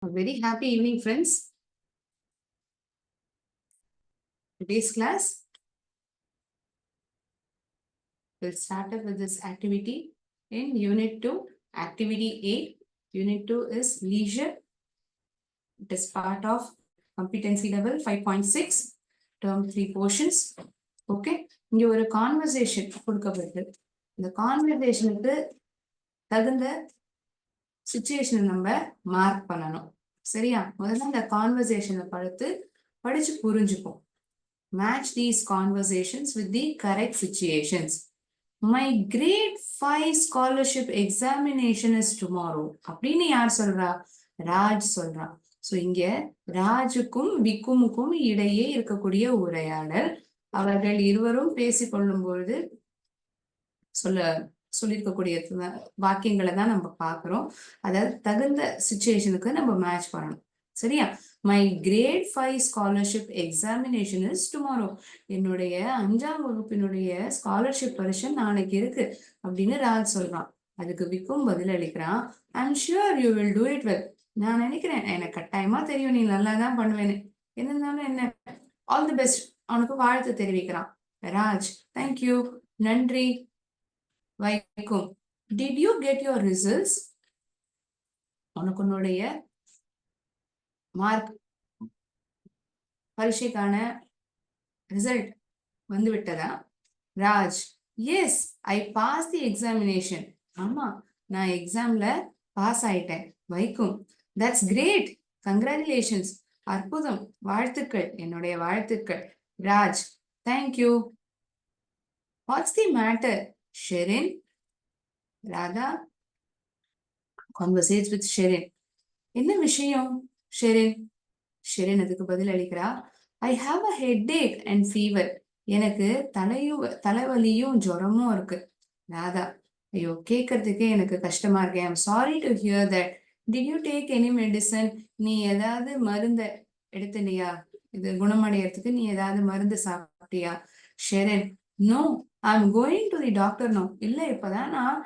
A very happy evening, friends. Today's class will start up with this activity in Unit 2, Activity A. Unit 2 is Leisure. It is part of Competency Level 5.6, Term 3 portions. Okay, இங்க ஒரு conversation கொடுக்கப்பட்டு இந்த கான்வர்சேஷனுக்கு தகுந்த சுச்சுவேஷனை நம்ம mark பண்ணணும். சரியா? முதல்ல இந்த கான்வர்சேஷனை படிச்சு புரிஞ்சுப்போம். Match these conversations with the correct situations. My grade 5 scholarship examination is tomorrow. அப்படின்னு யார் சொல்றா? ராஜ் சொல்றா. சோ இங்க ராஜுக்கும் விக்குமுக்கும் இடையே இருக்கக்கூடிய உரையாடல். அவர்கள் இருவரும் பேசிக்கொள்ளும் பொழுது சொல்லியிருக்கக்கூடிய வாக்கியங்களை தான் நம்ம பாக்குறோம். அதாவது தகுந்த சுச்சுவேஷனுக்கு நம்ம மேட்ச் பண்ணணும். சரியா? My grade 5 scholarship examination is tomorrow. என்னுடைய 5ஆம் வகுப்பினுடைய ஸ்காலர்ஷிப் பரீட்சை நாளைக்கு இருக்கு அப்படின்னு ராஜ் சொல்றான். அதுக்கு விக்கும் பதில் அளிக்கிறான், I'm sure you will do it well. நான் நினைக்கிறேன், எனக்கு கட்டாயமா தெரியும் நீ நல்லா தான் பண்ணுவேன்னு. இருந்தாலும் என்ன, ஆல் தி பெஸ்ட், அவனுக்கு வாழ்த்து தெரிவிக்கிறான். ராஜ், தேங்க்யூ, நன்றி. வைக்கும், did you get your results? உனக்கு உன்னுடைய மார்க் பரீட்சைக்கான ரிசல்ட் வந்து விட்டதா? Raj, yes, I pass the examination. ஆமா, நான் எக்ஸாம்ல பாஸ் ஆயிட்டேன். வைக்கும், தட்ஸ் கிரேட், கங்க்ராச்சுலேஷன்ஸ், அற்புதம், வாழ்த்துக்கள், என்னுடைய வாழ்த்துக்கள். Raj, thank you. What's the matter Sherin? Radha conversates with Sherin. என்ன விஷயம் ஷெரின்? ஷெரின் அதுக்கு பதில் அளிக்கிறா, I have a headache and fever. எனக்கு தலைவலியும் ஜுரமும் இருக்கு. ராதா, ஐயோ கேட்கறதுக்கே எனக்கு கஷ்டமா இருக்கு. I'm sorry to hear that. Did you take any medicine? நீ ஏதாவது மருந்த எடுத்துனியா? இது குணமடையறதுக்கு நீ ஏதாவது மருந்து சாப்பிட்டியா? Sherin, no, I'm going to the doctor no. இல்ல, இப்பதான் நான்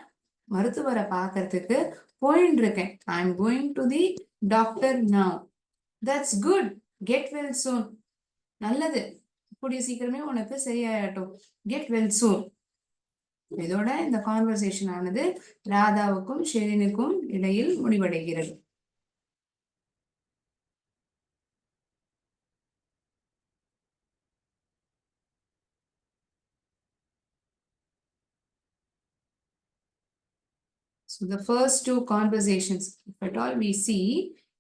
மருத்துவரை பார்க்கறதுக்கு போயிட்டு இருக்கேன். I'm going to the doctor now. That's good, get well soon. நல்லது, கூடிய சீக்கிரமே உனக்கு சரியாகட்டும். கெட் வெல் சூன். இதோட இந்த கான்வர்சேஷன் ஆனது ராதாவுக்கும் ஷெரினுக்கும் இடையில் முடிவடைகிறது. So the first two conversations, if at all we see,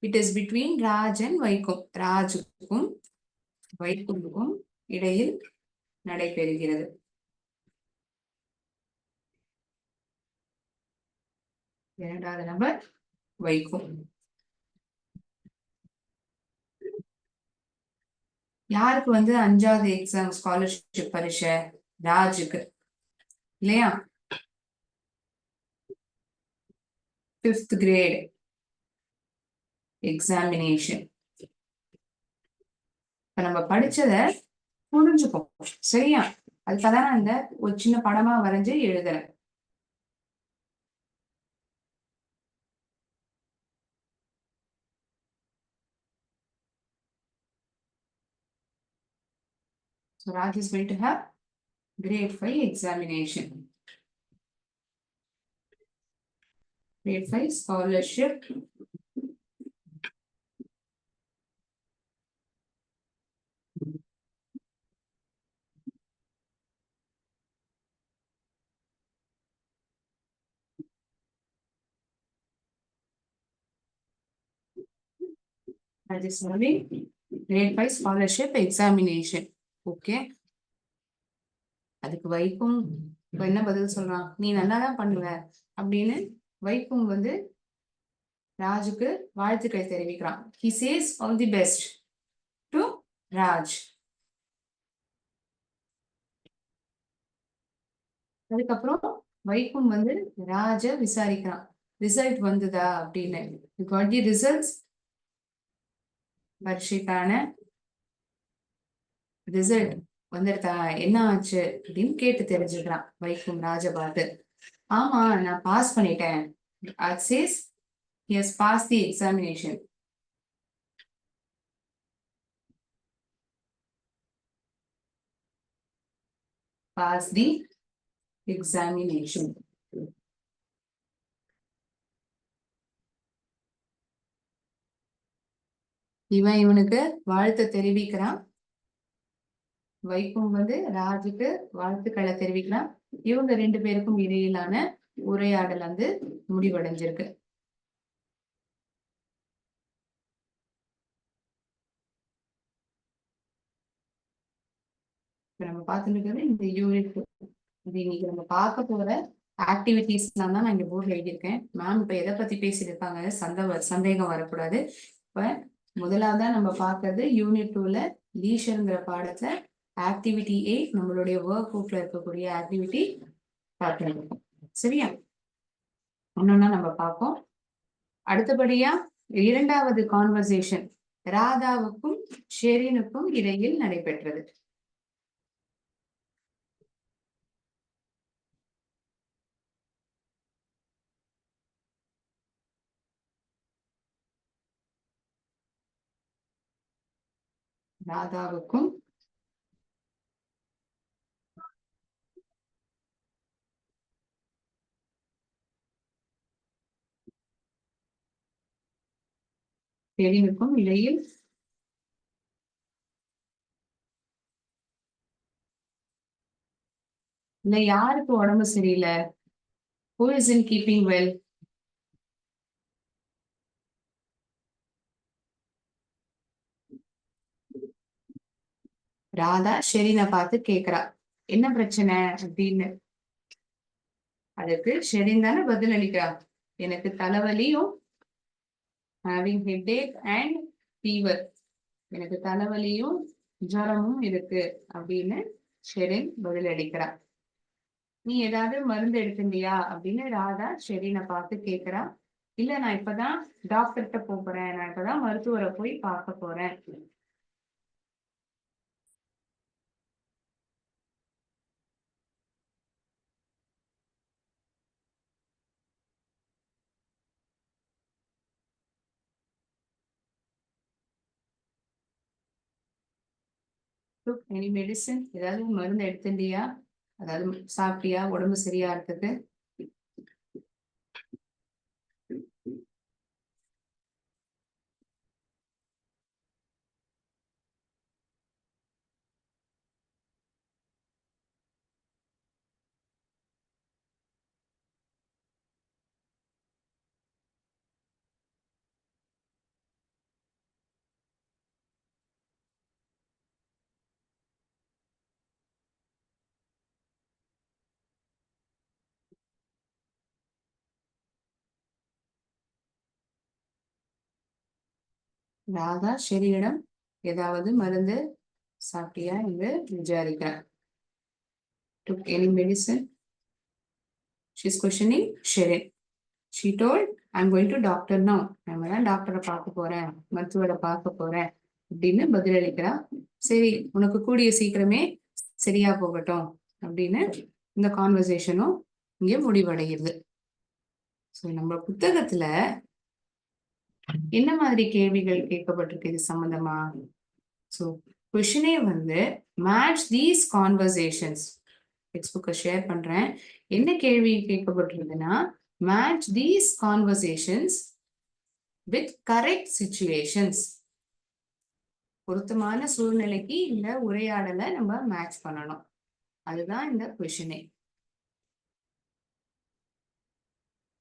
it is between Raj and Vaikum. ராஜுக்கும் வைக்குமுக்கும் இடையில் நடைபெறுகிறது. இரண்டாவது நபர் வைக்கும். யாருக்கு 5வது எக்ஸாம் ஸ்காலர்ஷிப் பரீட்சை? ராஜுக்கு, இல்லையா? 5th grade examination. இப்ப நம்ம படிச்சத புரிஞ்சுப்போம். சரியா? அதுக்காக நான் இந்த ஒரு சின்ன படமா வரைஞ்சு எழுதுறேன். So Raj is going to have grade 5 examination. Grade 5 scholarship that is having grade 5 scholarship examination. Okay. அதுக்கு வைக்கும் என்ன பதில் சொல்றான்? நீ நல்லாதான் பண்ணுவ அப்படின்னு வைக்கும் ராஜுக்கு வாழ்த்துக்களை தெரிவிக்கிறான். He says all the best to Raj. அதுக்கப்புறம் வைக்கும் ராஜ விசாரிக்கிறான், ரிசல்ட் வந்ததா அப்படின்னு. You got the results? பரீட்சைக்கான ரிசல்ட் வந்துருதா, என்ன ஆச்சு அப்படின்னு கேட்டு தெரிஞ்சுக்கிறான் வைக்கும் ராஜ பார்த்து. ஆமா, நான் பாஸ் பண்ணிட்டேன். Raj says he has passed the examination. pass the examination. இவனுக்கு வாழ்த்து தெரிவிக்கிறான். வைக்கும் ராஜுக்கு வாழ்த்துக்களை தெரிவிக்கலாம். இவங்க 2 பேருக்கும் இடையிலான உரையாடல் முடிவடைஞ்சிருக்கு. நம்ம பார்த்துட்டு இந்த யூனிட் இது இன்னைக்கு நம்ம பார்க்க போற ஆக்டிவிட்டிஸ்லாம் தான் நான் இங்க போர்ட்ல எழுதியிருக்கேன். மேம் இப்ப எதை பத்தி பேசியிருக்காங்க சந்தேகம் வரக்கூடாது. இப்ப முதலாவதா நம்ம பார்க்கறது யூனிட் 2ல லீஷர்ங்கிற பாடத்துல ஆக்டிவிட்டி 8 நம்மளுடைய ஒர்க் புக்ல இருக்கக்கூடிய ஆக்டிவிட்டி பார்க்கணும். சரியா? ஒன்னொன்னா நம்ம பார்ப்போம். அடுத்தபடியா 2வது கான்வர்சேஷன் ராதாவுக்கும் ஷெரினுக்கும் இடையில் நடைபெற்றது. ராதாவுக்கும் ஷெரினுக்கும் இடையில் இல்ல யாருக்கு உடம்பு சரியில்லை? Who is in keeping well? Radha ஷெரினை பார்த்து கேக்குறா, என்ன பிரச்சனை அப்படின்னு. அதுக்கு ஷெரின் தானே பதில் அளிக்கிறா, எனக்கு தலைவலியும் having headache and fever, எனக்கு தலைவலியும் ஜுரமும் இருக்கு அப்படின்னு ஷெரின் பதில் அளிக்கிறா. நீ ஏதாவது மருந்து எடுத்துட்டியா அப்படின்னு ராதா ஷெரினை பார்த்து கேக்குறா. இல்ல நான் இப்பதான் டாக்டர்கிட்ட போறேன், நான் இப்பதான் மருத்துவரை போய் பார்க்க போறேன். எனி மெடிசன், ஏதாவது மருந்து எடுத்துட்டியா, அதாவது சாப்பிட்டியா உடம்பு சரியா இருக்குது? ராதா ஷெரியிடம் ஏதாவது மருந்து சாப்பிட்டியா என்று விசாரிக்கிறார். Took any medicine? She's questioning Sherin. She told, I'm going to doctor now. நான் டாக்டரை பார்க்க போறேன், மருத்துவரை பார்க்க போறேன் அப்படின்னு பதிலளிக்கிறா. சரி, உனக்கு கூடிய சீக்கிரமே சரியா போகட்டும் அப்படின்னு இந்த கான்வர்சேஷனும் இங்க முடிவடைகிறது. ஸோ நம்ம புத்தகத்துல என்ன மாதிரி கேள்விகள் கேட்கப்பட்டிருக்கு இது சம்பந்தமா? ஸோ கொஷினே மேட்ச் தீஸ் கான்வர்சேஷன்ஸ். டெக்ஸ்ட் புக்கை ஷேர் பண்றேன். என்ன கேள்வி கேட்கப்பட்டிருக்குன்னா, match these conversations with correct situations. பொருத்தமான சூழ்நிலைக்கு இந்த உரையாடலை நம்ம மேட்ச் பண்ணணும். அதுதான் இந்த கொஷினே.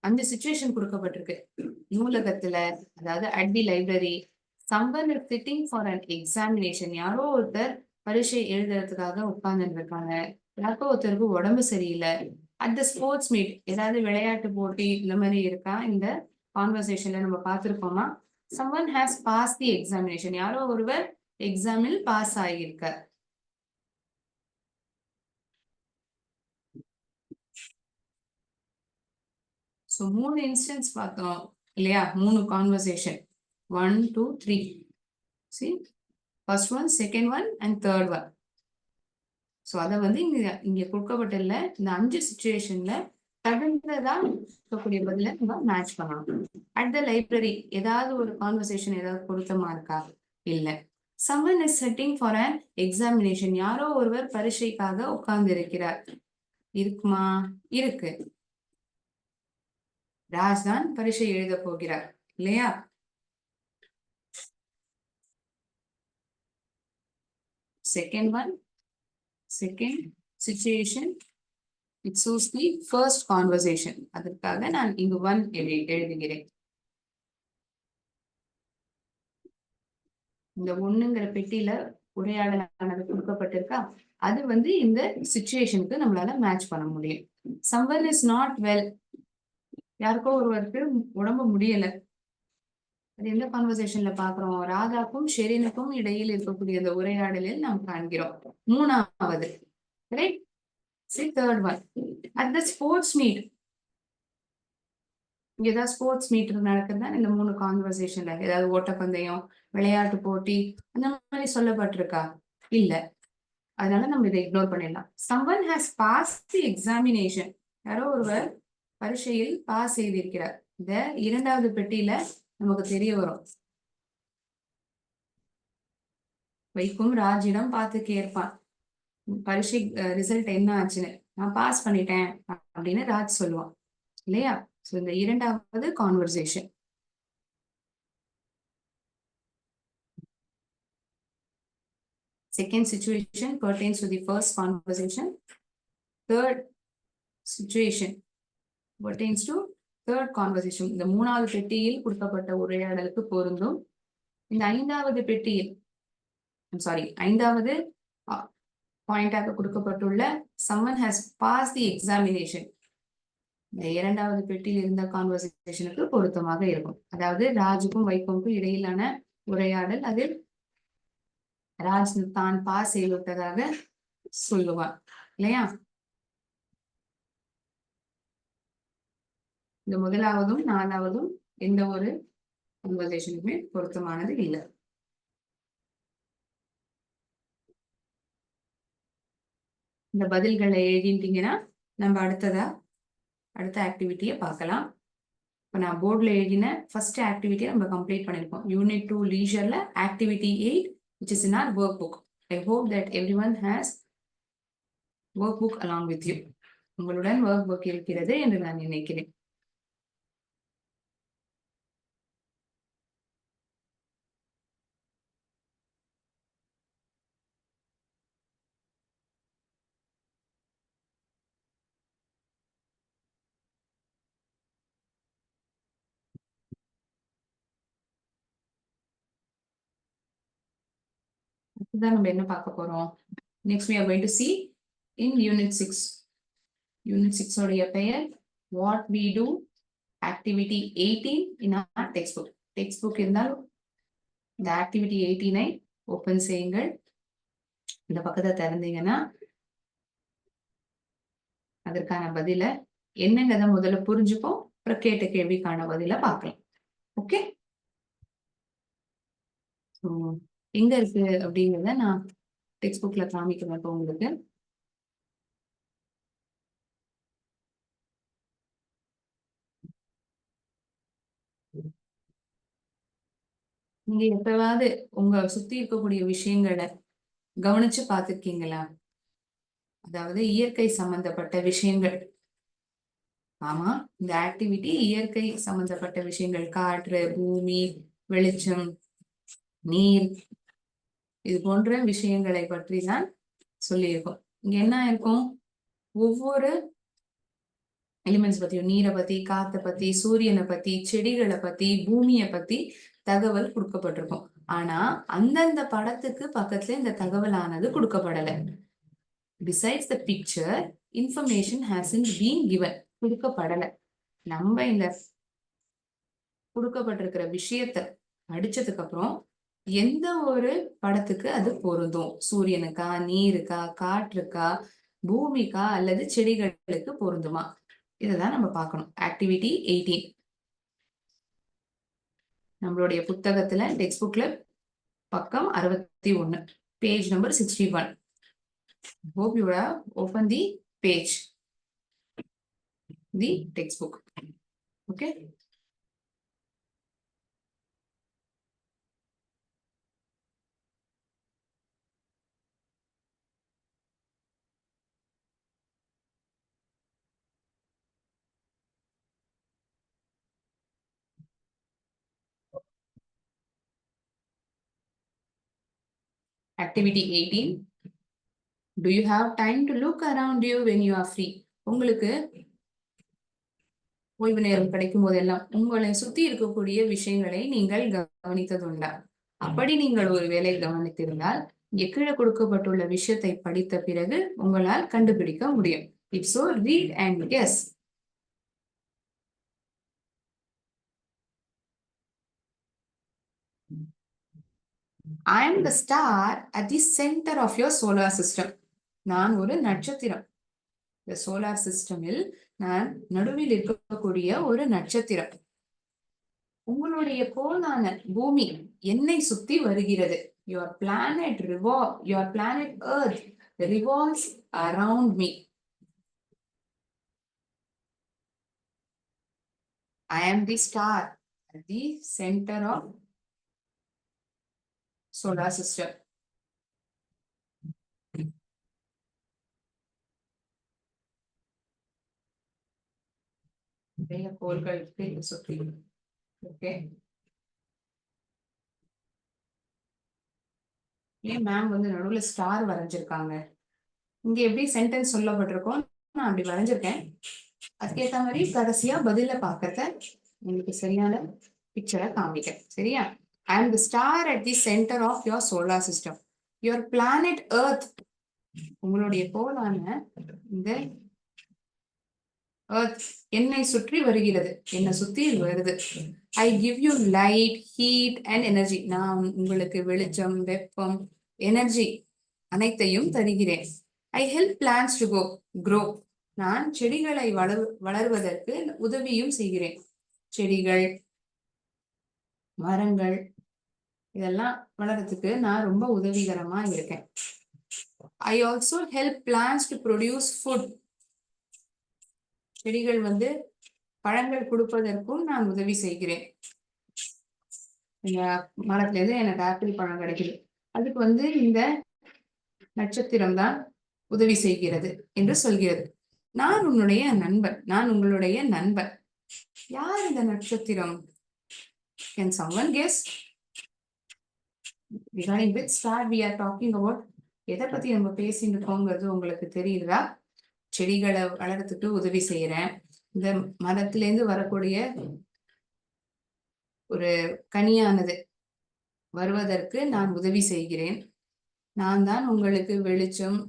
அந்த சிச்சுவேஷன் கொடுக்கப்பட்டிருக்கு நூலகத்துல, அதாவது at the library. someone is sitting for an examination. யாரோ ஒருத்தர் பரீட்சை எழுதுறதுக்காக உட்கார்ந்துட்டு இருக்காங்க. யாருக்கோ ஒருத்தருக்கு உடம்பு சரியில்லை. அட் த ஸ்போர்ட்ஸ் மீட், ஏதாவது விளையாட்டு போட்டி இந்த மாதிரி இருக்கா? இந்த கான்வர்சேஷன்ல நம்ம பார்த்திருக்கோமா? someone has passed the examination. யாரோ ஒருவர் எக்ஸாமில் பாஸ் ஆகியிருக்கார். ஸோ 3 இன்ஸ்டன்ஸ் பார்த்தோம் இல்லையா? 3 conversation, 1, 2, 3. See, first one, second one and third one. So அதை இங்க கொடுக்கப்பட்டில்ல. இந்த 5 சிச்சுவேஷன்ல தகுந்ததா இருக்கக்கூடிய பதில நம்ம மேட்ச் பண்ணணும். அட் த லைப்ரரி ஏதாவது ஒரு கான்வர்சேஷன் ஏதாவது பொருத்தமா இருக்கா? இல்லை. someone is sitting for an examination. யாரோ ஒருவர் பரீட்சைக்காக உட்கார்ந்து இருக்கிறார். இருக்குமா? இருக்கு. ராஜ் தான் பரீட்சை எழுத போகிறார் இல்லையா? Second situation, it suits the first conversation. அதற்காக நான் இங்கு one எழுதுகிறேன். இந்த ஒண்ணுங்கிற பெட்டியில உரையாடலானது கொடுக்கப்பட்டிருக்கா, அது வந்து இந்த சிச்சுவேஷனுக்கு நம்மளால மேட்ச் பண்ண முடியும். someone is not well. யாருக்கோ ஒருவருக்கு உடம்பு முடியல. அது எந்த கான்வர்சேஷன்ல பாக்குறோம்? ராதாக்கும் ஷெரினுக்கும் இடையில் இருக்கக்கூடிய இந்த உரையாடலில் நாம் காண்கிறோம். மூணாவது, right? Third one, at the sports meet. இங்க ஏதாவது ஸ்போர்ட்ஸ் மீட் நடக்குதுன்னா இந்த மூணு கான்வர்சேஷன்ல ஏதாவது ஓட்டப்பந்தயம், விளையாட்டு போட்டி அந்த மாதிரி சொல்லப்பட்டிருக்கா? இல்ல. அதனால நம்ம இதை இக்னோர் பண்ணிடலாம். someone has passed the examination. யாரோ ஒருவர் பரீட்சையில் பாஸ் செய்திருக்கிறார். இந்த இரண்டாவது பெட்டியில நமக்கு தெரிய வரும். வைக்கும் ராஜிடம் பார்த்து கேட்பான், பரீட்சை ரிசல்ட் என்ன ஆச்சுன்னு. நான் பாஸ் பண்ணிட்டேன் அப்படின்னு ராஜ் சொல்லுவான் இல்லையா? சோ இந்த இரண்டாவது conversation. Second situation pertains to the first conversation. Third situation pertains to third conversation. இந்த மூணாவது பெட்டியில் கொடுக்கப்பட்ட உரையாடலுக்கு பொருந்தும். இந்த ஐந்தாவது பெட்டியில், ஐந்தாவது பாயிண்டாக கொடுக்கப்பட்டுள்ள someone has passed the examination. இந்த இரண்டாவது பெட்டியில் இருந்த கான்வர்சேஷனுக்கு பொருத்தமாக இருக்கும். அதாவது ராஜுக்கும் வைகோவுக்கும் இடையிலான உரையாடல், அதில் ராஜ் தான் பாஸ் செய்துவிட்டதாக சொல்லுவார் இல்லையா? இந்த முதலாவதும் நாலாவதும் எந்த ஒரு கான்வர்சேஷனுக்குமே பொருத்தமானது இல்லை. இந்த பதில்களை எழுதிட்டீங்கன்னா நம்ம அடுத்த ஆக்டிவிட்டியை பார்க்கலாம். இப்போ நான் போர்டில் எழுதின ஃபர்ஸ்ட் ஆக்டிவிட்டியை நம்ம கம்ப்ளீட் பண்ணியிருக்கோம். யூனிட் 2 லீஜர்ல activity 8 which is in our workbook. I hope that everyone has workbook along with you. உங்களுடன் workbook இருக்கிறது என்று நான் நினைக்கிறேன். இதுதான் நம்ம என்ன பார்க்க போறோம்? Next we are going to see in unit 6. Unit 6 உடைய பெயர் what we do activity 18 in our textbook. Textbook இருந்தால் இந்த activity 18 ஓபன் செய்யுங்கள். இந்த பக்கத்தை திறந்தீங்கன்னா அதற்கான பதில என்னங்கிறத முதல்ல புரிஞ்சுப்போம். அப்புறம் கேட்ட கேள்விக்கான பதில பார்க்கலாம். ஓகே, எங்க இருக்கு அப்படிங்கிறத நான் டெக்ஸ்ட் புக்ல காமிக்கிறேன் உங்களுக்கு. நீங்க எப்பவாவது உங்க சுத்தி இருக்கக்கூடிய விஷயங்களை கவனிச்சு பார்த்திருக்கீங்களா? அதாவது இயற்கை சம்பந்தப்பட்ட விஷயங்கள். ஆமா, இந்த ஆக்டிவிட்டி இயற்கை சம்பந்தப்பட்ட விஷயங்கள், காற்று, பூமி, வெளிச்சம், நீர், இது போன்ற விஷயங்களை பற்றி தான் சொல்லியிருக்கோம். இங்க என்ன இருக்கும்? ஒவ்வொரு எலிமெண்ட்ஸ் பத்தியும், நீரை பத்தி, காத்தை பத்தி, சூரியனை பத்தி, செடிகளை பத்தி, பூமியை பத்தி தகவல் கொடுக்கப்பட்டிருக்கும். ஆனா அந்தந்த படத்துக்கு பக்கத்துல இந்த தகவலானது கொடுக்கப்படலை. besides the picture information hasn't been given. கொடுக்கப்படலை. நம்ம இந்த கொடுக்கப்பட்டிருக்கிற விஷயத்தை அடிச்சதுக்கு அப்புறம் எந்த ஒரு படத்துக்கு அது பொருந்தும்? சூரியனுக்கா, நீருக்கா, காற்றுக்கா, பூமிக்கா அல்லது செடிகளுக்கு பொருந்துமா? இததான் நம்ம பார்க்கணும். ஆக்டிவிட்டி 18 நம்மளுடைய புத்தகத்துல டெக்ஸ்ட் புக்ல பக்கம் 61, page number 61. Hope you have opened the page, the textbook. Okay. Activity 18. Do you have time to look around you when you are free? உங்களுக்கு ஓய்வு நேரம் கிடைக்கும் போதெல்லாம் உங்களை சுத்தி இருக்கக்கூடிய விஷயங்களை நீங்கள் கவனித்ததுண்டா? அப்படி நீங்கள் ஒரு வேலை கவனித்திருந்தால் இங்கே கீழே கொடுக்கப்பட்டுள்ள விஷயத்தை படித்த பிறகு உங்களால் கண்டுபிடிக்க முடியும். If so, read and guess. I am the star at the center of your solar system. நான் ஒரு நட்சத்திரம். இந்த சோலார் சிஸ்டமில் நான் நடுவில் இருக்கக்கூடிய ஒரு நட்சத்திரம். உங்களுடைய கோளான பூமி என்னை சுத்தி வருகிறது. Your planet Earth revolves around me. I am the star at the center of solar system. நிறைய கோள்கள் சுற்றி. ஓகே, ஏன் மேம் வந்து நடுவுல ஸ்டார் வரைஞ்சிருக்காங்க? இங்க எப்படி சென்டென்ஸ் சொல்லப்பட்டிருக்கோம், நான் அப்படி வரைஞ்சிருக்கேன். அதுக்கேற்ற மாதிரி கடைசியா பதில பாக்கிறத உங்களுக்கு சரியான பிக்சரை காமிக்க. சரியா? I am the star at the center of your solar system. Your planet Earth, உங்களுடைய கோளான இந்த Earth என்னை சுற்றி வருகிறது, என்னை சுற்றி வருது. I give you light, heat and energy. நான் உங்களுக்கு வெளிச்சம், வெப்பம், எனர்ஜி அனைத்தையும் தருகிறேன். I help plants to grow. நான் செடிகளை வளர்வதற்கு உதவியும் செய்கிறேன். செடிகள், மரங்கள் இதெல்லாம் வளர்றதுக்கு நான் ரொம்ப உதவிகரமா இருக்கேன். I also help plants to produce food. செடிகள் வந்து பழங்கள் கொடுப்பதற்கும் நான் உதவி செய்கிறேன். மரத்துல இருந்து எனக்கு ஆப்பிள் பழம் கிடைக்குது, அதுக்கு வந்து இந்த நட்சத்திரம் தான் உதவி செய்கிறது என்று சொல்கிறது. நான் உன்னுடைய நண்பன், நான் உங்களுடைய நண்பன். யார் இந்த நட்சத்திரம்? Can someone guess? Regarding which star we are talking about? எதை பத்தி நம்ம பேசிட்டு இருக்கோங்கிறது உங்களுக்கு தெரியுதா? செடிகளை வளர்த்துட்டு உதவி செய்யறேன். இந்த மரத்துல இருந்து வரக்கூடிய ஒரு கனியானது வருவதற்கு நான் உதவி செய்கிறேன். நான் தான் உங்களுக்கு வெளிச்சம்,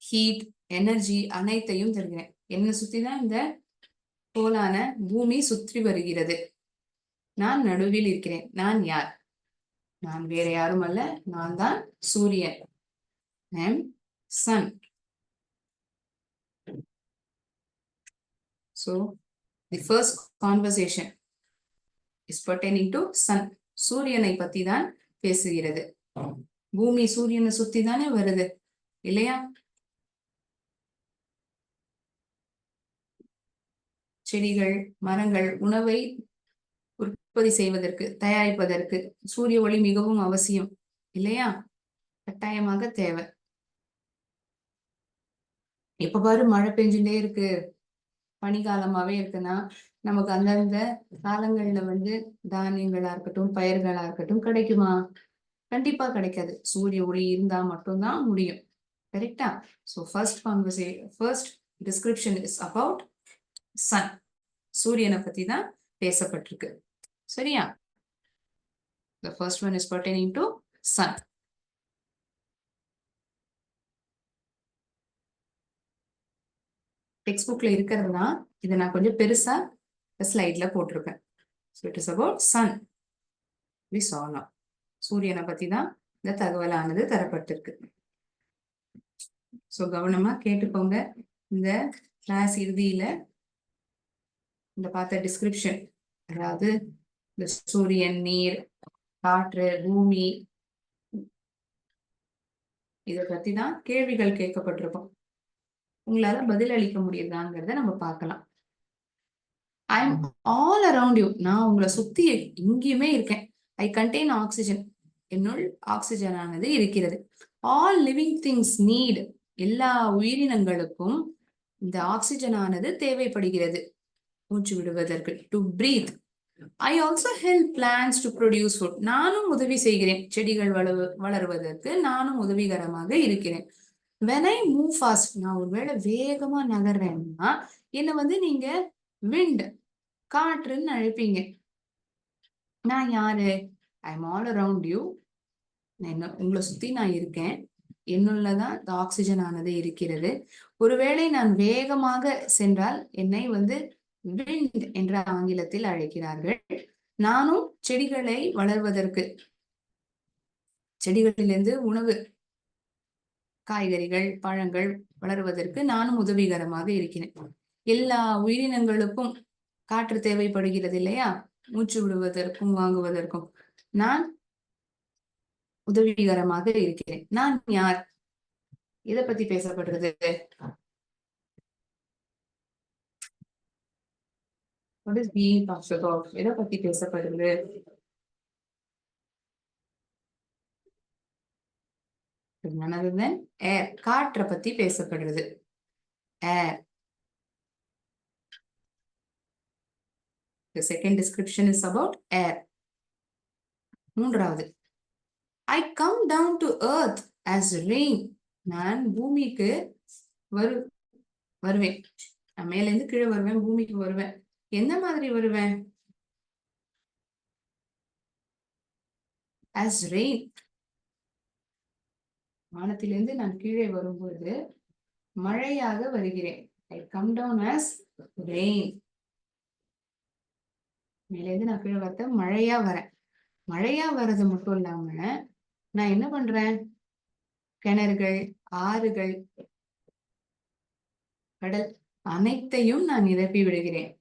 ஹீட், எனர்ஜி அனைத்தையும் தருகிறேன். என்னை சுத்தி தான் இந்த கோளான பூமி சுற்றி வருகிறது. நான் நடுவில் இருக்கிறேன். நான் யார்? நான் வேற யாரும் அல்ல, நான் தான் சூரியன். I am sun. So the first conversation is pertaining to sun. சூரியனை பத்தி தான் பேசுகிறது. பூமி சூரியனை சுத்தி தானே வருது இல்லையா? செடிகள், மரங்கள் உணவை உற்பத்தி செய்வதற்கு, தயாரிப்பதற்கு சூரிய ஒளி மிகவும் அவசியம் இல்லையா? கட்டாயமாக தேவை. எப்ப பாரு மழை பெஞ்சுட்டே இருக்கு, பனிக்காலமாவே இருக்குன்னா நமக்கு அந்தந்த காலங்கள்ல வந்து தானியங்களா இருக்கட்டும், பயிர்களா இருக்கட்டும் கிடைக்குமா? கண்டிப்பா கிடைக்காது. சூரிய ஒளி இருந்தா மட்டும்தான் முடியும். கரெக்டா? So first description is about sun. சூரியனை பத்தி தான் பேசப்பட்டிருக்கு. சரியா? The first one is pertaining to sun. Text புக்ல இருக்கிறதுனா இதை நான் கொஞ்சம் பெருசா ஸ்லைட்ல போட்டிருக்கேன். So it is about sun. We saw now. சூரியனை பத்தி தான் இந்த தகவலானது தரப்பட்டிருக்கு. ஸோ கவனமா கேட்டுக்கோங்க. இந்த கிளாஸ் இறுதியில இந்த பார்த்த டிஸ்கிரிப்ஷன், அதாவது இந்த சூரியன், நீர், காற்று, பூமி இதை பத்தி தான் கேள்விகள் கேட்கப்பட்டிருக்கும். உங்களால பதில் அளிக்க முடியுதாங்கிறத நம்ம பார்க்கலாம். I am all around you. நான் உங்களை சுத்தி எங்கேயுமே இருக்கேன். I contain oxygen. என்னுள் ஆக்சிஜன் ஆனது இருக்கிறது. All living things need. எல்லா உயிரினங்களுக்கும் இந்த ஆக்சிஜன் ஆனது தேவைப்படுகிறது மூச்சு விடுவதற்கு. To breathe. I also help plants to produce food. நானும் உதவி செய்கிறேன், செடிகள் வளருவதற்கு நானும் உதவிகரமாக இருக்கிறேன். when I move fast, நான் ஒருவேளை வேகமா நகர்றேன்னா என்ன நீங்க wind, காற்றுன்னு அழைப்பீங்க. நான் யாரு? ஐ எம் ஆல் அரவுண்ட் யூ. உங்களை சுத்தி நான் இருக்கேன். என்னுள்ளதான் ஆக்சிஜன் ஆனது இருக்கிறது. ஒருவேளை நான் வேகமாக சென்றால் என்னை விண்ட் என்ற ஆங்கிலத்தில் அழைக்கிறார்கள். நானும் செடிகளை வளர்வதற்கு, செடிகளிலிருந்து உணவு, காய்கறிகள், பழங்கள் வளருவதற்கு நானும் உதவிகரமாக இருக்கிறேன். எல்லா உயிரினங்களுக்கும் காற்று தேவைப்படுகிறது இல்லையா? மூச்சு விடுவதற்கும் வாங்குவதற்கும் நான் உதவிகரமாக இருக்கிறேன். நான் யார்? இதை பத்தி பேசப்படுறது. What is being talked about? எதை பத்தி பேசப்படுது? none other than air. காற்றை பத்தி பேசப்படுறது. air. The second description is about air. மூன்றாவது, I come down to earth as rain. நான் பூமிக்கு வருவேன். நான் மேல இருந்து கீழே வருவேன், பூமிக்கு வருவேன். என்ன மாதிரி வருவேன்? as rain. வானத்திலிருந்து நான் கீழே வரும்போது மழையாக வருகிறேன். I come down as rain. மேல இருந்து நான் கீழே வரத மழையா வரேன். மழையா வர்றது மட்டும் இல்லாம நான் என்ன பண்றேன்? கிணறுகள், ஆறுகள், கடல் அனைத்தையும் நான் நிரப்பி விடுகிறேன்.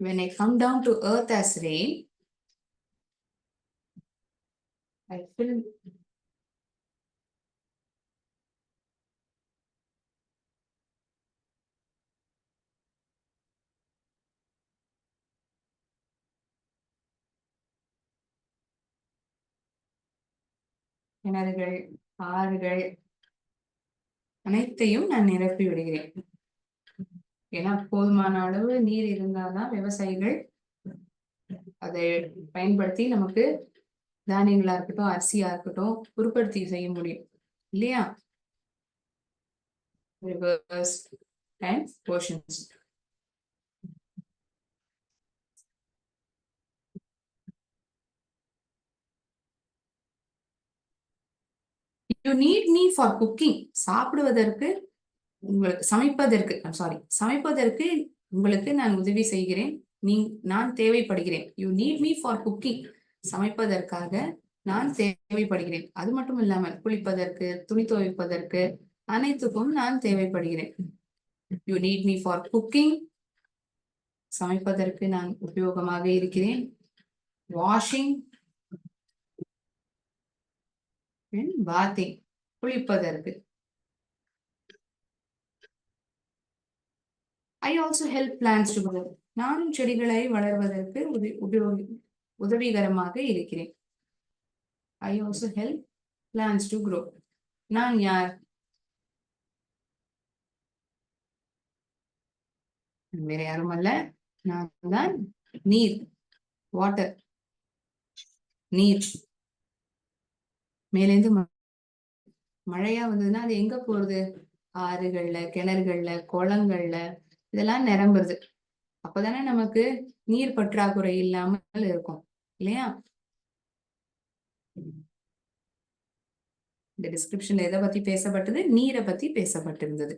When I come down to earth as rain, I fill கிணறுகள், ஆறுகள் அனைத்தையும் நான் நிரப்பி விடுகிறேன். ஏன்னா போதுமான அளவு நீர் இருந்தாதான் விவசாயிகள் அதை பயன்படுத்தி நமக்கு தானியங்களா இருக்கட்டும், அரிசியா இருக்கட்டும் உற்பத்தி செய்ய முடியும் இல்லையா? Rivers and oceans. You need me for cooking. சாப்பிடுவதற்கு, உங்களுக்கு சமைப்பதற்கு உங்களுக்கு நான் உதவி செய்கிறேன். நான் தேவைப்படுகிறேன். You need me for cooking. சமைப்பதற்காக நான் தேவைப்படுகிறேன். அது மட்டும் இல்லாமல் குளிப்பதற்கு, துணி துவைப்பதற்கு அனைத்துக்கும் நான் தேவைப்படுகிறேன். You need me for cooking. சமைப்பதற்கு நான் உபயோகமாக இருக்கிறேன். வாஷிங் அண்ட் பாத்திங், குளிப்பதற்கு. I also help plants to grow. நானும் செடிகளை வளர்வதற்கு உதவிகரமாக இருக்கிறேன். I also help plants to grow. நான் யார்? வேற யாரும் அல்ல, நான் தான் நீர், வாட்டர், நீர். மேலேந்து மழையா வந்ததுன்னா அது எங்க போறது? ஆறுகள்ல, கிணறுகள்ல, குளங்கள்ல இதெல்லாம் நிரம்புறது. அப்பதானே நமக்கு நீர் பற்றாக்குறை இல்லாமல் இருக்கும் இல்லையா? இந்த டிஸ்கிரிப்ஷன்ல எதை பத்தி பேசப்பட்டது? நீரை பத்தி பேசப்பட்டிருந்தது.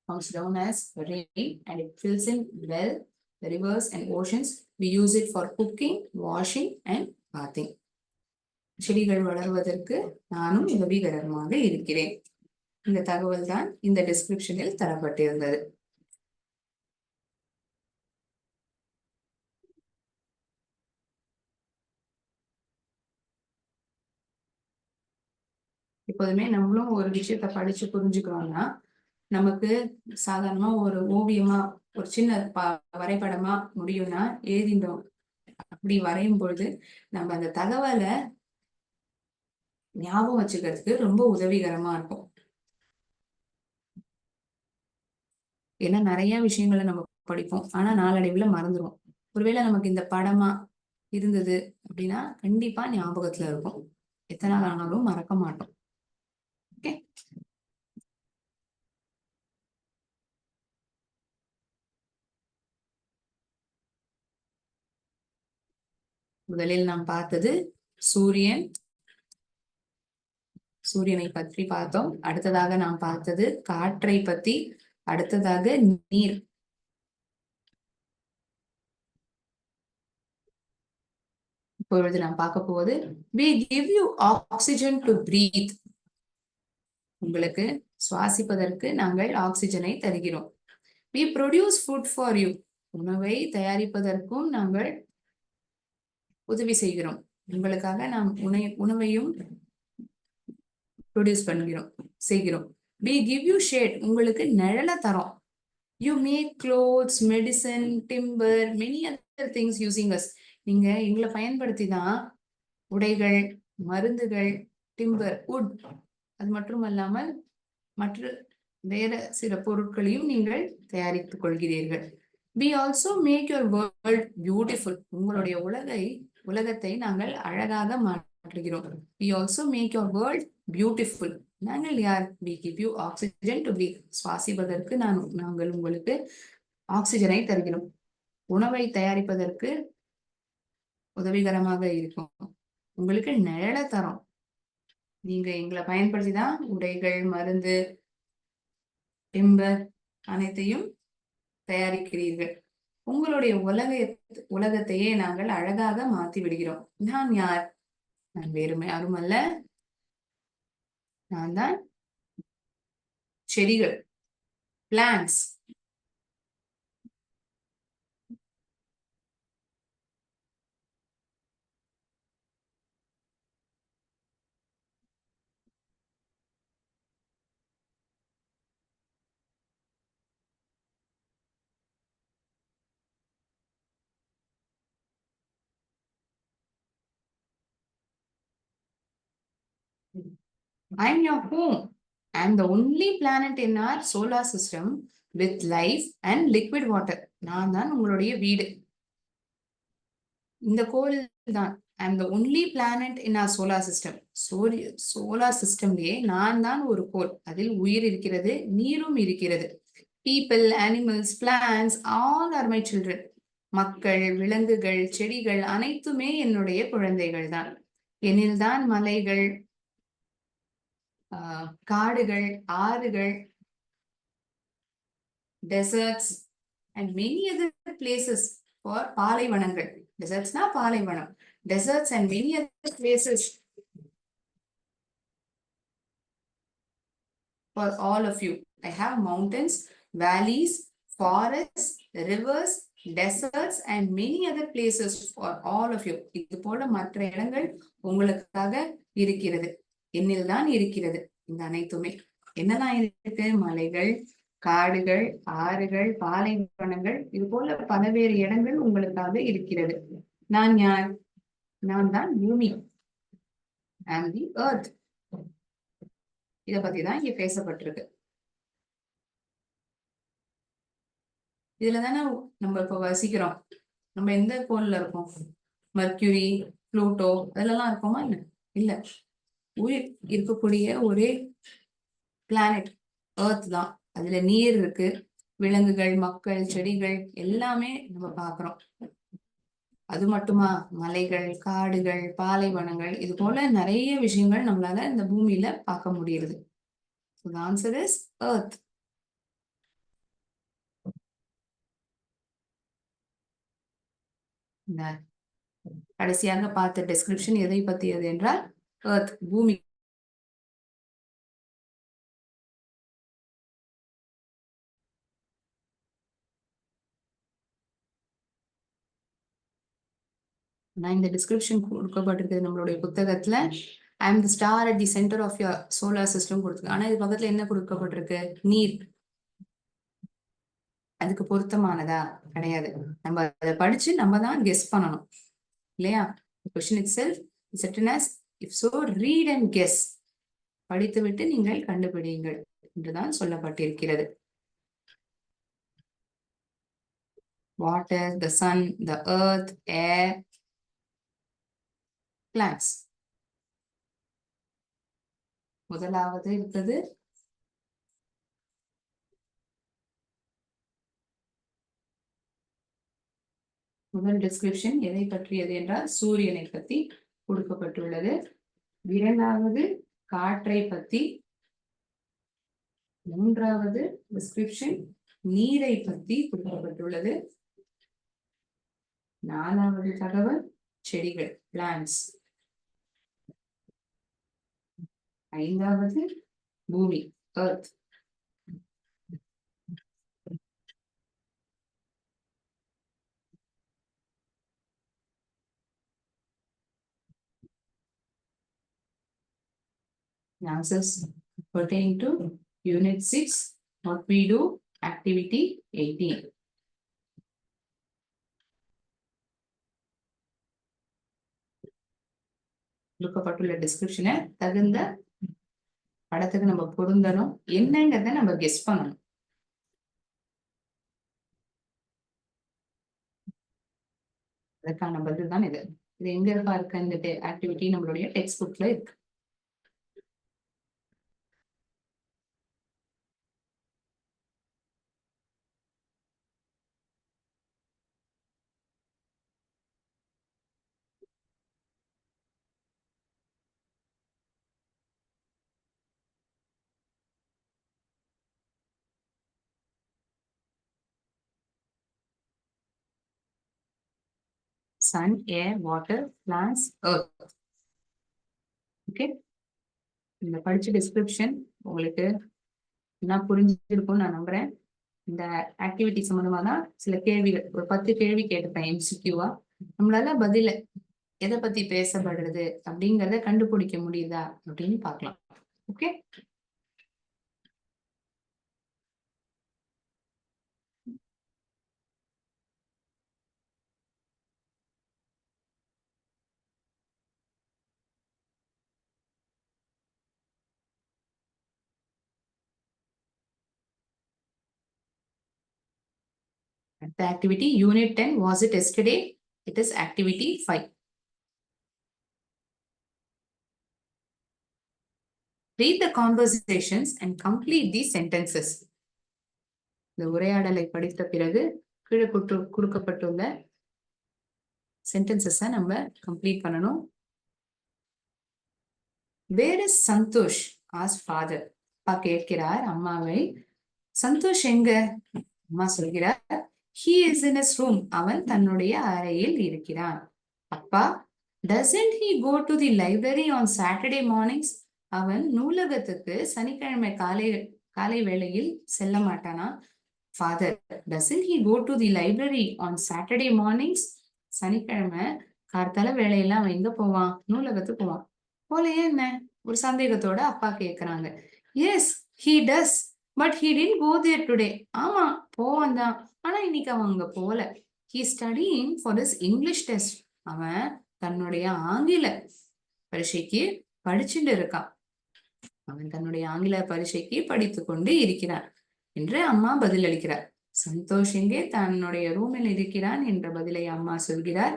Comes down as rain and it fills in well the rivers and oceans. We use it for cooking, washing and bathing. செடிகள் வளர்வதற்கு நானும் உதவிகரமாக இருக்கிறேன். இந்த தகவல் தான் இந்த டிஸ்கிரிப்ஷனில் தரப்பட்டிருந்தது. எப்போதுமே நம்மளும் ஒரு விஷயத்த படிச்சு புரிஞ்சுக்கிறோம்னா நமக்கு சாதாரணமா ஒரு ஓவியமா, ஒரு சின்ன வரைபடமா முடியும்னா எழுதிட்டோம். அப்படி வரையும் பொழுது நம்ம அந்த தகவலை ஞாபகம் வச்சுக்கிறதுக்கு ரொம்ப உதவிகரமா இருக்கும். ஏன்னா நிறைய விஷயங்களை நம்ம படிப்போம், ஆனா நாளடைவுல மறந்துடும். ஒருவேளை நமக்கு இந்த படமா இருந்தது அப்படின்னா கண்டிப்பா ஞாபகத்துல இருக்கும், எத்தனை நாள் ஆனாலும் மறக்க மாட்டோம். ஓகே, முதலில் நாம் பார்த்தது சூரியன், சூரியனை பற்றி பார்த்தோம். அடுத்ததாக நாம் பார்த்தது காற்றை பத்தி, அடுத்ததாக நீர். இப்பொழுது நாம் பார்க்க போவது we give you oxygen to breathe. உங்களுக்கு சுவாசிப்பதற்கு நாங்கள் ஆக்சிஜனை தருகிறோம். we produce food for you. உணவை தயாரிப்பதற்கும் நாங்கள் உதவி செய்கிறோம். உங்களுக்காக நாம் உணவையும் ப்ரொடியூஸ் பண்ணுகிறோம், செய்கிறோம். we give you shade. உங்களுக்கு நிழலை தரோம். you make clothes, medicine, timber, many other things using us. நீங்க எங்களை பயன்படுத்தி தான் உடைகள், மருந்துகள், டிம்பர், உட், அது மட்டும் அல்லாமல் மற்ற வேற சில பொருட்களையும் நீங்கள் தயாரித்துக் கொள்கிறீர்கள். we also make your world beautiful. உங்களுடைய உலகத்தை நாங்கள் அழகாக மாற்றுகிறோம். we also make your world beautiful. நாங்கள் யார்? we give you oxygen to breathe. சுவாசிப்பதற்கு நாங்கள் உங்களுக்கு ஆக்சிஜனை தருகிறோம். உணவை தயாரிப்பதற்கு உதவிகரமாக இருக்கும். உங்களுக்கு நிழலை தரோம். நீங்க எங்களை பயன்படுத்தி தான் உடைகள், மருந்து, டிம்பர் அனைத்தையும் தயாரிக்கிறீர்கள். உங்களுடைய உலகத்தையே நாங்கள் அழகாக மாற்றி விடுகிறோம். நான் யார்? நான் வேறுமே யாரும் அல்ல, நான் தான் செடிகள், plants. I'm your home. I'm the only planet in our solar system with life and liquid water. நான் தான் உங்களுடைய வீடு. இந்த கோவில் தான். I'm the only planet in our solar system. Solar சிஸ்டம்லயே நான் தான் ஒரு கோள். அதில் உயிர் இருக்கிறது, நீரும் இருக்கிறது. People, animals, plants, all are my children. மக்கள், விலங்குகள், செடிகள் அனைத்துமே என்னுடைய குழந்தைகள் தான். என்னில் தான் மலைகள், காடுகள், ஆறுகள், deserts and many other places for பாலைவனங்கள். Desertsனா பாலைவனம். Deserts and many other places for all of you. I have mountains, valleys, forests, rivers, deserts and many other places for all of you. இது போல மற்ற இடங்கள் உங்களுக்காக இருக்கிறது. என்னில் தான் இருக்கிறது இந்த அனைத்துமே. என்னதான் இருக்கு? மலைகள், காடுகள், ஆறுகள், பாலைவனங்கள், இது போல பல்வேறு இடங்கள் உங்களுக்காக இருக்கிறது. நான் யார்? நான் தான் பூமி. I am the earth. இத பத்தி தான் இங்க பேசப்பட்டிருக்கு. இதுல தானே நம்ம இப்ப வசிக்கிறோம். நம்ம எந்த கோள்ல இருக்கோம்? மர்க்யூரி, புளூட்டோ அதெல்லாம் இருக்கோமா? இல்ல. உயிர் இருக்கக்கூடிய ஒரே பிளானட் எர்த் தான். அதுல நீர் இருக்கு, விலங்குகள், மக்கள், செடிகள் எல்லாமே நம்ம பாக்குறோம். அது மட்டுமா? மலைகள், காடுகள், பாலைவனங்கள், இது போல நிறைய விஷயங்கள் நம்மளால இந்த பூமியில பார்க்க முடியுது. So the answer is earth. கடைசியாக பார்த்த டெஸ்கிரிப்ஷன் எதை பற்றியது என்றால் எர்த், பூமி. நான் இந்த டிஸ்கிரிப்ஷன் கொடுக்கப்பட்டிருக்கிறது நம்மளுடைய புத்தகத்துல I am the star at the centre of your solar system கொடுத்துருக்கு. ஆனா இது பக்கத்துல என்ன கொடுக்கப்பட்டிருக்கு? நீர். அதுக்கு பொருத்தமானதா? கிடையாது. நம்ம அதை படிச்சு நம்ம தான் கெஸ் பண்ணணும் இல்லையா? Question itself is written as if so read and guess. படித்துவிட்டு நீங்கள் கண்டுபிடியுங்கள் என்றுதான் சொல்லப்பட்டிருக்கிறது. water, the sun, the earth, air, plants. முதலாவது இருக்குது முதல் டிஸ்கிரிப்ஷன் எதை பற்றியது என்றால் சூரியனை பத்தி கொடுக்கப்பட்டுள்ளது. இரண்டாவது காற்றை பத்தி. மூன்றாவது டிஸ்கிரிப்ஷன் நீரை பத்தி கொடுக்கப்பட்டுள்ளது. நாலாவது தகவல் செடிகள், பிளான்ட்ஸ். ஐந்தாவது பூமி, earth. Answers pertaining to Unit 6, what we do, Activity 18. கொடுக்கப்பட்டுள்ள டிஸ்கிரிப்ஷனை தகுந்த படத்துக்கு நம்ம பொருந்தணும். என்னங்கிறத நம்ம கெஸ் பண்ணணும். அதுக்கான பதில் தான் இது. இது எங்க இருக்கா இருக்க இந்த ஆக்டிவிட்டி நம்மளுடைய டெக்ஸ்ட் புக்ல இருக்கு. Sun, air, water, plants, earth. Okay, இந்த படிச்ச டிஸ்கிரிப்ஷன் உங்களுக்கு என்ன புரிஞ்சிருக்கும்னு நான் நம்புறேன். இந்த ஆக்டிவிட்டி சம்பந்தமா தான் சில கேள்விகள், ஒரு 10 கேள்வி கேட்டுப்பேன் எம்சிக்யூவா. நம்மளால பதில எதை பத்தி பேசப்படுறது அப்படிங்கறத கண்டுபிடிக்க முடியுதா அப்படின்னு பார்க்கலாம். Okay, the activity unit 10, was it yesterday? It is activity 5. Read the conversations and complete these sentences. இந்த உரையாடலை படித்த பிறகு கீழே கொடுக்கப்பட்டுள்ள சென்டென்சஸ நம்ம கம்ப்ளீட் பண்ணணும். Where is Santosh? asked father. அப்பா கேட்கிறார் அம்மாவை, சந்தோஷ் எங்க? அம்மா சொல்கிறார், he is in his room. அவன் தன்னுடைய அறையில் இருக்கிறான். அப்பா, doesn't he go to the library on Saturday mornings? அவன் நூலகத்துக்கு சனிக்கிழமை காலை வேளையில் செல்ல மாட்டானா? Father, doesn't he go to the library on Saturday mornings? சனிக்கிழமை கார்த்தால வேலையெல்லாம் அவன் எங்க போவான்? நூலகத்துக்கு போவான். போலையே என்ன? ஒரு சந்தேகத்தோட அப்பா கேக்குறாங்க. Yes, he does, but he didn't go there today. ஆமா, போவான் தான், ஆனா இன்னைக்கு அவன் அங்க போல. He studying for his English test. அவன் தன்னுடைய ஆங்கில பரீட்சைக்கு படிச்சுட்டு இருக்கான். அவன் தன்னுடைய ஆங்கில பரீட்சைக்கு படித்து கொண்டு இருக்கிறான் என்று அம்மா பதில் அளிக்கிறார். சந்தோஷ் எங்கே? தன்னுடைய ரூமில் இருக்கிறான் என்ற பதிலை அம்மா சொல்கிறார்.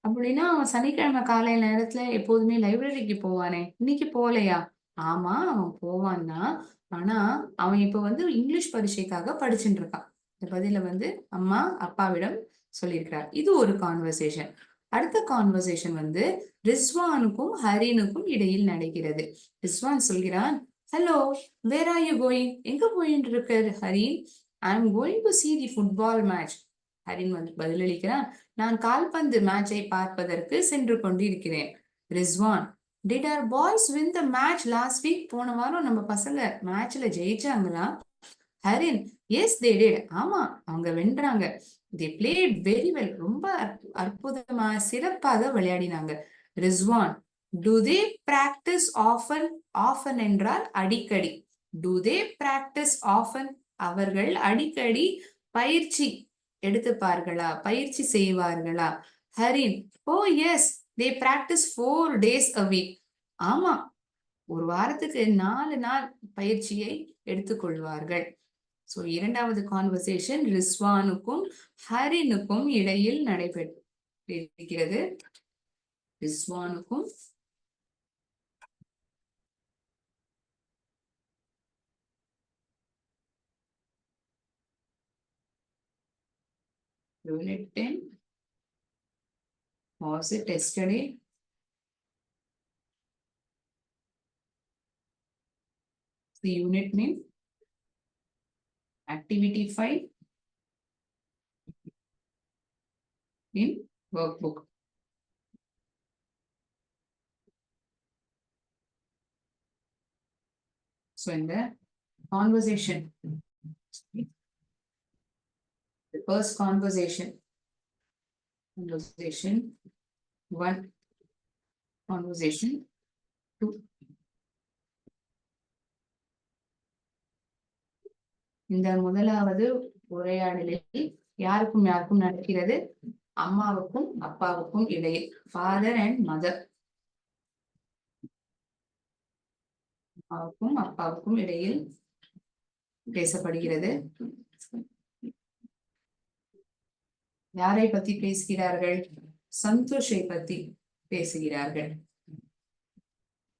அப்படின்னா அவன் சனிக்கிழமை காலை நேரத்துல எப்போதுமே லைப்ரரிக்கு போவானே, இன்னைக்கு போலையா? ஆமா, அவன் போவான் தான், ஆனா அவன் இப்ப இங்கிலீஷ் பரீட்சைக்காக படிச்சுட்டு இருக்கான். இந்த பதில அம்மா அப்பாவிடம் சொல்லியிருக்கிறார். இது ஒரு கான்வர்சேஷன். அடுத்த கான்வர்சேஷன் ரிஸ்வானுக்கும் ஹரினுக்கும் இடையில் நடக்கிறது. ரிஸ்வான் சொல்கிறான், hello, where are you going? எங்க போயிட்டு இருக்க Harin? I am going to see the football match. Harin பதிலளிக்கிறான், நான் கால்பந்து மேட்சை பார்ப்பதற்கு சென்று கொண்டிருக்கிறேன். Rizwan, did our boys win the match last week? போன வாரம் நம்ம பசங்க மேட்ச்ல ஜெயிச்சாங்களா? Harin, yes they did. ஆமா, அவங்க வென்றாங்க. they played very well. ரொம்ப அற்புதமா சிறப்பாக விளையாடினாங்க. Rizwan, do they practice often? often என்றால் அடிக்கடி. do they practice often? அவர்கள் அடிக்கடி பயிற்சி எடுத்துப்பார்களா, பயிற்சி செய்வார்களா? ஹரின், ஓ S, they practice 4 days a week. ஆமா, ஒரு வாரத்துக்கு 4 நாள் பயிற்சியை எடுத்துக்கொள்வார்கள். சோ இரண்டாவது கான்வர்சேஷன் ரிஸ்வானுக்கும் ஹரினுக்கும் இடையில் நடைபெற்றிருக்கிறது. ரிஸ்வானுக்கும் Unit 10. Was it yesterday? The unit name. Activity 5 in workbook. So in the conversation, the first conversation 1, conversation 2. இந்த முதலாவது உரையாடலில் யாருக்கும் நடக்கிறது? அம்மாவுக்கும் அப்பாவுக்கும் இடையே, ஃபாதர் அண்ட் மதர். அம்மாவுக்கும் அப்பாவுக்கும் இடையில் பேசப்படுகிறது. யாரை பத்தி பேசுகிறார்கள்? சந்தோஷை பத்தி பேசுகிறார்கள்.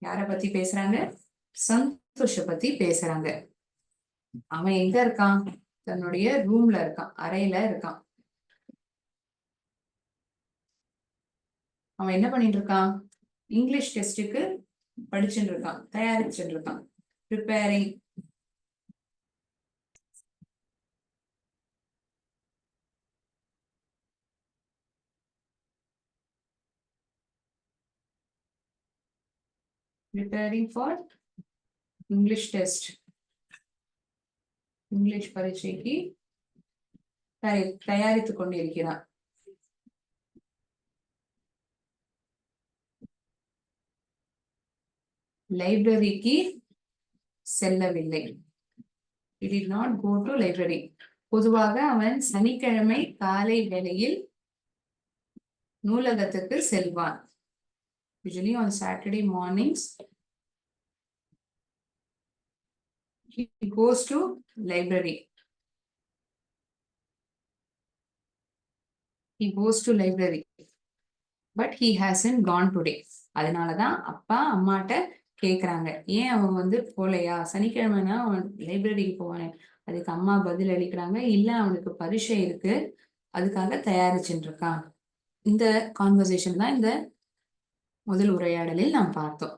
யார பத்தி பேசுறாங்க? சந்தோஷ பத்தி பேசுறாங்க. அவன் எங்க இருக்கான்? தன்னுடைய ரூம்ல இருக்கான், அறையில இருக்கான். அவன் என்ன பண்ணிட்டு இருக்கான்? இங்கிலீஷ் டெஸ்டுக்கு படிச்சுட்டு இருக்கான், தயாரிச்சுட்டு இருக்கான். Preparing. Preparing for English test. English பரீட்சைக்கு தயாரித்துக் கொண்டிருக்கிறான். லைப்ரரிக்கு செல்லவில்லை. He did not go to library. பொதுவாக அவன் சனிக்கிழமை காலை வேளையில் நூலகத்துக்கு செல்வான். Usually on Saturday mornings he goes to library. He goes to library. But he hasn't gone today. அதனாலதான் அப்பா அம்மாட்ட கேக்குறாங்க, ஏன் அவன் போலையா? சனிக்கிழமைனா அவன் லைப்ரரிக்கு போவானே. அதுக்கு அம்மா பதில் அளிக்கிறாங்க, இல்ல அவனுக்கு பரீட்சை இருக்கு, அதுக்காக தயாரிச்சுட்டு இருக்கான். இந்த கான்வர்சேஷன் தான் இந்த முதல் உரையாடலில் நாம் பார்த்தோம்.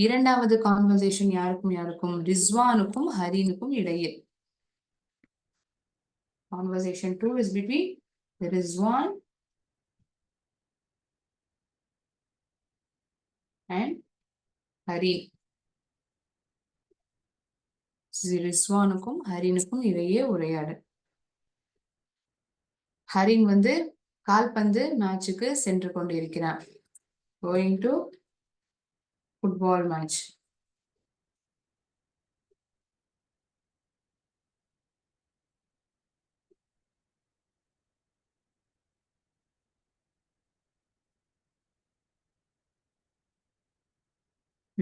இரண்டாவது கான்வர்சேஷன் யாருக்கும்? ரிஸ்வானுக்கும் ஹரினுக்கும் இடையில். Conversation 2 is between Rizwan and Hari. ரிஸ்வானுக்கும் ஹரினுக்கும் இடையே உரையாடல். ஹரின் கால்பந்து மேட்சுக்கு சென்று கொண்டிருக்கிறான். Going to football match.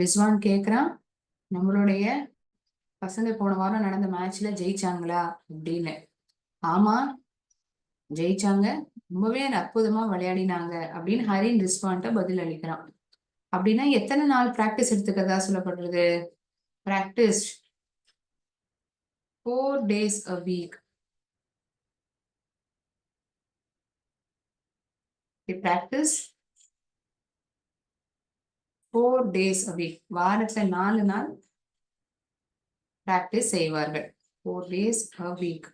Rizwan கேக்குறான், நம்மளுடைய பசங்க போன வாரம் நடந்த மேட்ச்ல ஜெயிச்சாங்களா அப்படின்னு. ஆமா ஜெயிச்சாங்க, ரொம்பவே அற்புதமா விளையாடினாங்க அப்படின்னு ஹரின் ரிஸ்வான்ட்ட பதில் அளிக்கிறான். அப்படின்னா எத்தனை நாள் பிராக்டிஸ் எடுத்துக்கிறதா சொல்லப்படுறது? Practice 4 days a week. They practice 4 days a week. வாரத்துல 4 நாள் பிராக்டிஸ் செய்வார்கள். 4 days a week.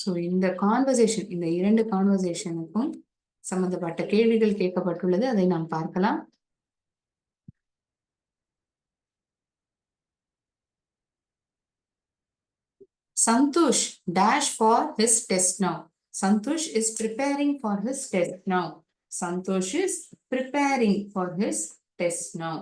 சோ இந்த கான்வர்சேஷன், இந்த இரண்டு கான்வர்சேஷனுக்கும் சம்பந்தப்பட்ட கேள்விகள் கேட்கப்பட்டுள்ளது. அதை நாம் பார்க்கலாம். Santosh dash for his test now. Santosh is preparing for his test now. Santosh is preparing for his test now.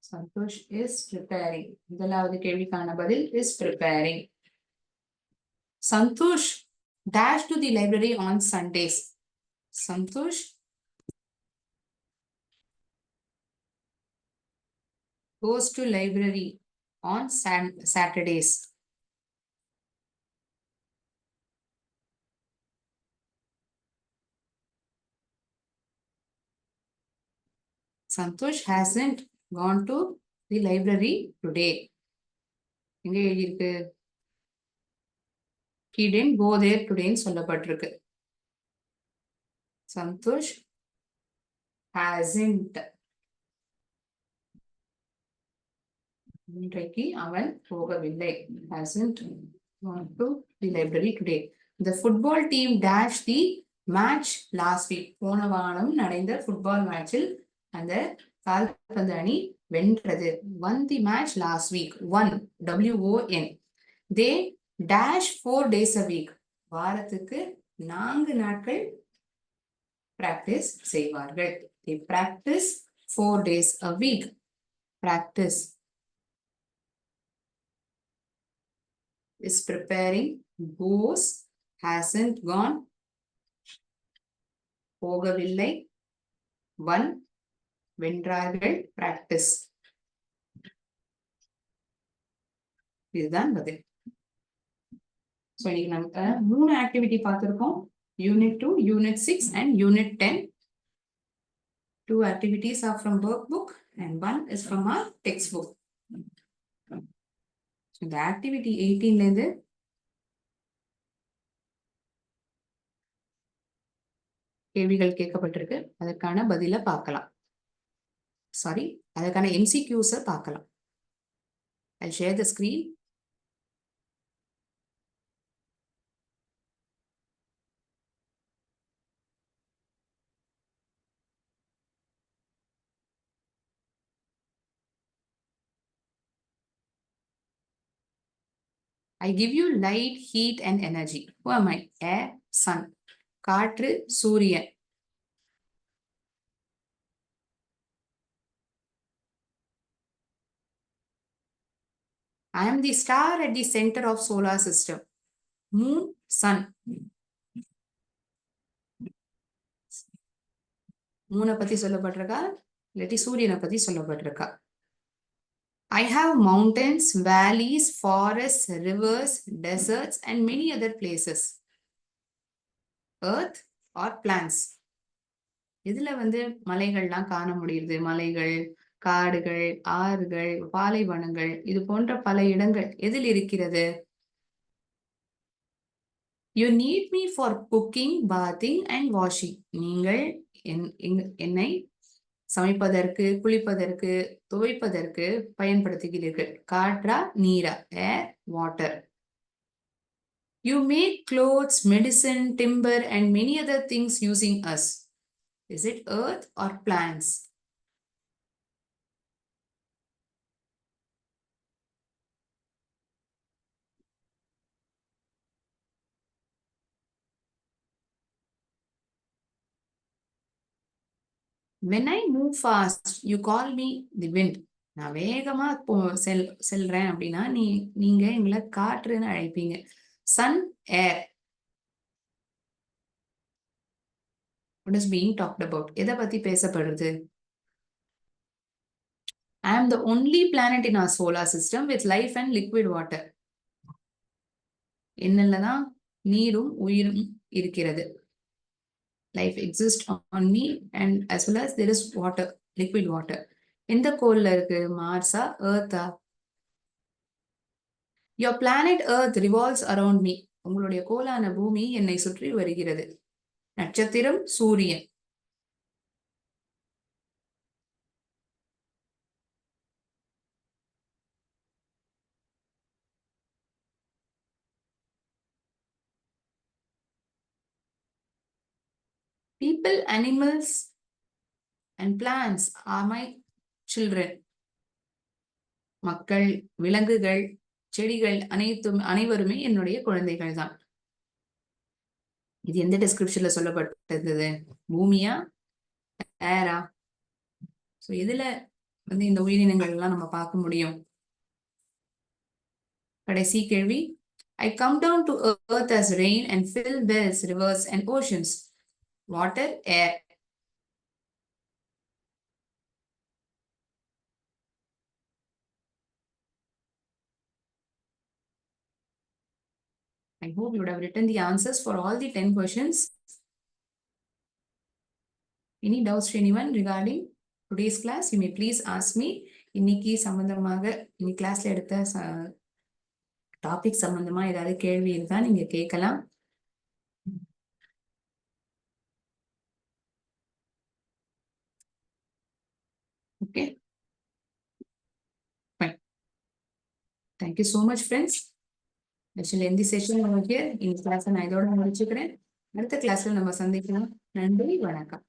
Santosh is preparing. முதலாவது கேள்விக்கான பதில் is preparing. Santosh dash to the library on Sundays. Santosh goes to library on Saturdays. Santosh hasn't gone to the library today. எங்க எழுதியிருக்கு? He didn't go there today ன்னு சொல்லப்பட்டிருக்கு. Santosh hasn't. இன்றைக்கு அவன் போகவில்லை. Hasn't gone to the library today. The football team dashed the match last week. போன வாரம் நடந்த ஃபுட்பால் மேட்சில் அந்த கால்பந்து அணி வென்றது. Won the match last week. Won, WON. They dash 4 days a week. வாரத்துக்கு 4 நாட்கள் பிராக்டிஸ் செய்வார்கள். They practice 4 days a week. Practice is preparing. Goes, hasn't gone. போகவில்லை. Won, வென்றார்கள். Practice. இதுதான் பதில். ஸோ இன்னைக்கு நமக்கு 3 ஆக்டிவிட்டி பார்த்துருக்கோம். Unit 2, Unit 6 and Unit 10. 2 activities are from workbook and 1 is from our textbook. இந்த ஆக்டிவிட்டி 18ல இருந்து கேள்விகள் கேட்கப்பட்டிருக்கு. அதற்கான பதில பார்க்கலாம். சாரி, அதற்கான MCQs பார்க்கலாம். I'll share the screen. I give you light, heat and energy. Who am I? Air, sun. காற்று, சூரியன். I am the star at the center of solar system. Moon, sun. மூனை பத்தி சொல்லப்பட்டிருக்கா, இல்லாட்டி சூரியனை பத்தி சொல்லப்பட்டிருக்கா? I have mountains, valleys, forests, rivers, deserts and many other places. Earth or plants. இதுல மலைகள்லாம் காண முடியுது. மலைகள், காடுகள், ஆறுகள், பாலைவனங்கள், இது போன்ற பல இடங்கள் எதில் இருக்கிறது? You need me for cooking, bathing and washing. நீங்கள் என்னை சமைப்பதற்கு, குளிப்பதற்கு, துவைப்பதற்கு பயன்படுத்துகிறீர்கள். காற்றா, நீரா? Air, water. You make clothes, medicine, timber and many other things using us. Is it earth or plants? When I move fast, you call me the wind. நான் வேகமா செல்றேன் அப்படின்னா நீங்க எங்களை காற்றுன்னு அழைப்பீங்க. Sun, air. What is being talked about? எதை பத்தி பேசப்படுறது? I am the only planet in our solar system with life and liquid water. என்னல்லதான் நீரும் உயிரும் இருக்கிறது. Life exists on me and as well as there is water, liquid water. எந்த கோள்ல இருக்கு? மார்ஸா, எர்த்தா? Your planet Earth revolves around me. உங்களுடைய கோளான பூமி என்னை சுற்றி வருகிறது. நட்சத்திரம், சூரியன். People, animals and plants are my children. மக்கள், விலங்குகள், செடிகள் அனைவருமே என்னுடைய குழந்தைகள் தான். இது எந்த டிஸ்கிரிப்ஷன்ல சொல்லப்பட்டது? பூமியா, ஏரா? சோ இதுல இந்த உயிரினங்கள் எல்லாம் நம்ம பார்க்க முடியும். கடைசி கேள்வி. I come down to earth as rain and fill wells, rivers, and oceans. Water, air. I hope you would have written the answers for all the 10 questions. Any doubts to anyone regarding today's class? You may please ask me. இன்னைக்கு சம்பந்தமாக இன்னைக்கு கிளாஸ்ல எடுத்த topic சம்பந்தமா ஏதாவது கேள்வி இருந்தா நீங்க கேட்கலாம். Okay, fine. Thank you so much, friends. Actually, in this session over here, in class நான் இதோட முடிச்சுக்கிறேன். அடுத்த கிளாஸ்ல நம்ம சந்திக்கலாம். நன்றி, வணக்கம்.